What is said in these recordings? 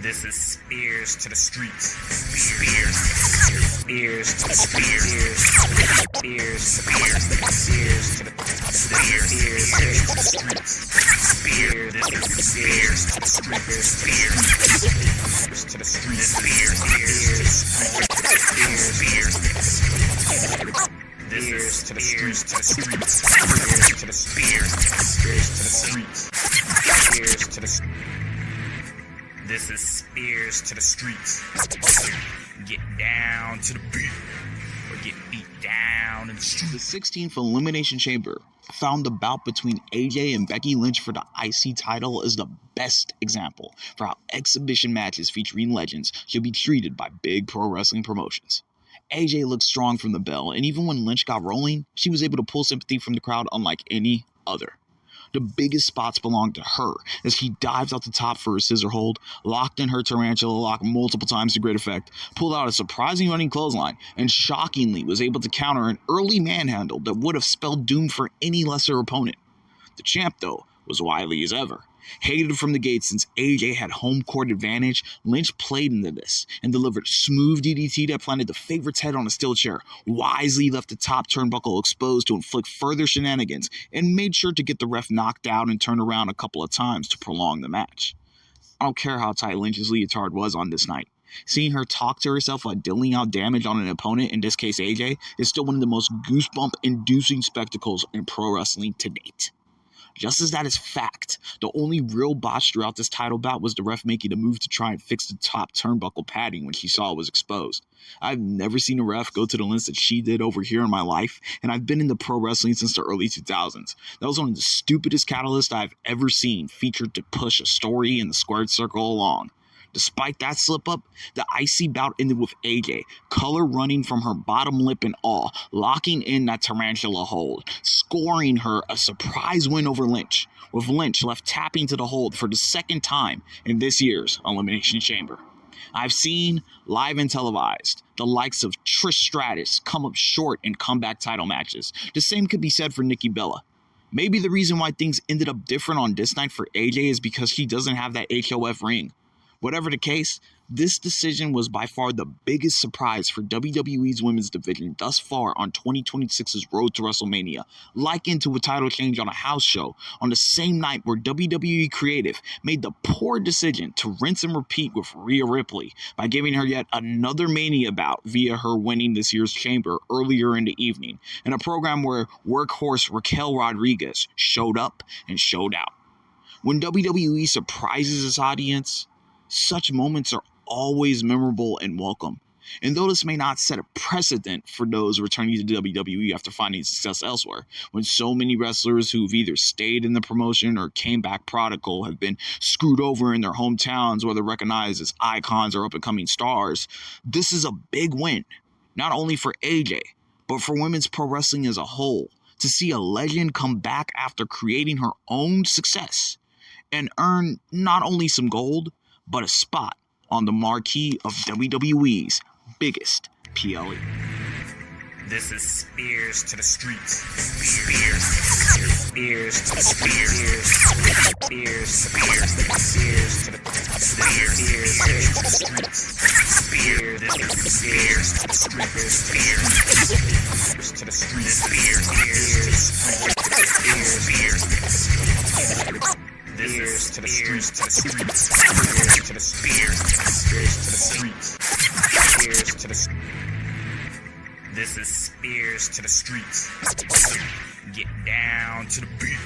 This is spEarz to the streets. spEarz to the streets. spEarz to the streets. spEarz to the streets. spEarz to the streets. spEarz to the streets. This to the streets, to the streets, to the spEarz to the streets. This is spEarz to the streets. Get down to the beat, or get beat down in the street. The 16th Elimination Chamber found the bout between AJ and Becky Lynch for the IC title is the best example for how exhibition matches featuring legends should be treated by big pro wrestling promotions. AJ looked strong from the bell, and even when Lynch got rolling, she was able to pull sympathy from the crowd unlike any other. The biggest spots belonged to her as she dives out the top for a scissor hold, locked in her tarantula lock multiple times to great effect, pulled out a surprising running clothesline, and shockingly was able to counter an early manhandle that would have spelled doom for any lesser opponent. The champ, though, was wily as ever. Hated from the gate since AJ had home court advantage, Lynch played into this and delivered a smooth DDT that planted the favorite's head on a steel chair, wisely left the top turnbuckle exposed to inflict further shenanigans, and made sure to get the ref knocked out and turned around a couple of times to prolong the match. I don't care how tight Lynch's leotard was on this night. Seeing her talk to herself while dealing out damage on an opponent, in this case AJ, is still one of the most goosebump-inducing spectacles in pro wrestling to date. Just as that is fact, the only real botch throughout this title bout was the ref making a move to try and fix the top turnbuckle padding when she saw it was exposed. I've never seen a ref go to the lengths that she did over here in my life, and I've been into pro wrestling since the early 2000s. That was one of the stupidest catalysts I've ever seen featured to push a story in the squared circle along. Despite that slip-up, the IC bout ended with AJ, color running from her bottom lip in awe, locking in that tarantula hold, scoring her a surprise win over Lynch, with Lynch left tapping to the hold for the second time in this year's Elimination Chamber. I've seen, live and televised, the likes of Trish Stratus come up short in comeback title matches. The same could be said for Nikki Bella. Maybe the reason why things ended up different on this night for AJ is because she doesn't have that HOF ring. Whatever the case, this decision was by far the biggest surprise for WWE's women's division thus far on 2026's Road to WrestleMania, likened to a title change on a house show on the same night where WWE Creative made the poor decision to rinse and repeat with Rhea Ripley by giving her yet another Mania bout via her winning this year's Chamber earlier in the evening, in a program where workhorse Raquel Rodriguez showed up and showed out. When WWE surprises its audience, such moments are always memorable and welcome. And though this may not set a precedent for those returning to WWE after finding success elsewhere, when so many wrestlers who've either stayed in the promotion or came back prodigal have been screwed over in their hometowns, whether recognized as icons or up-and-coming stars, this is a big win, not only for AJ, but for women's pro wrestling as a whole, to see a legend come back after creating her own success and earn not only some gold, but a spot on the marquee of WWE's biggest PLE. This is spEarz to the streets. spEarz to the streets. spEarz to the streets. spEarz to the streets. spEarz to the streets. spEarz to the streets. This is to the streets, to the streets, to the spEarz to the streets. This is spEarz to the streets. Get down to the beat,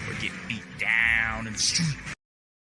or get beat down in the street.